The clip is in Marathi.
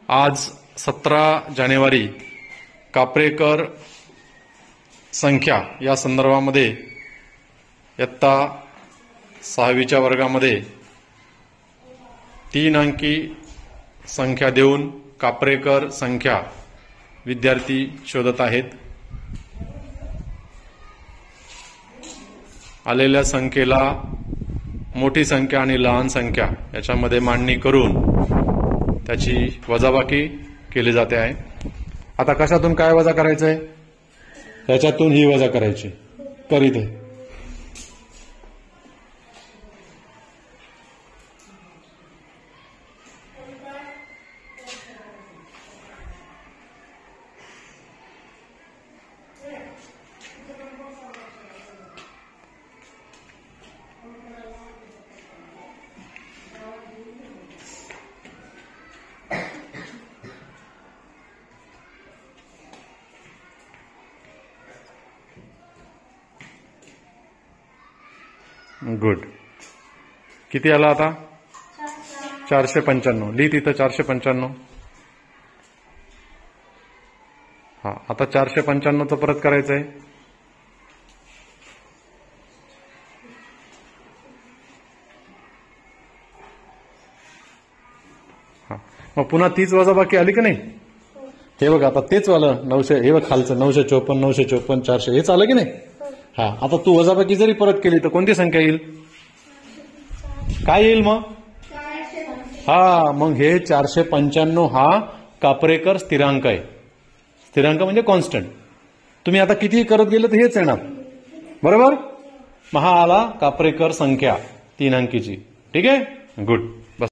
आज 17 जानेवारी कापरेकर संख्या या संदर्भामध्ये इयत्ता 6वीच्या वर्गामध्ये 3 अंकी संख्या देऊन कापरेकर संख्या विद्यार्थी शोधत आहेत। आलेल्या संख्येला मोठी संख्या आणि लहान संख्या याच्यामध्ये मांडणी करून त्याची वजाबाकी केली जाते आहे। आता कशातून काय वजा करायचं आहे? त्याच्यातून ही वजा करायची। करीत आहे गुड। किती आला आता? 495। लिही तिथं 495। हा, आता 495 परत करायचं आहे। हा, मग पुन्हा तीच वजाबाकी आली की नाही? हे बघ आता तेच आलं 900। हे बघ खालचं 954 954 400 हेच आलं की नाही? हा, आता तू वजाबाकी जरी परत केली तर कोणती संख्या येईल? काय येईल मग? हा, मग हे 495 हा कापरेकर स्थिरांक आहे। स्थिरांक म्हणजे कॉन्स्टंट। तुम्ही आता कितीही करत गेलं तर हेच येणार, बरोबर? मग हा आला कापरेकर संख्या 3 अंकीची। ठीक आहे, गुड।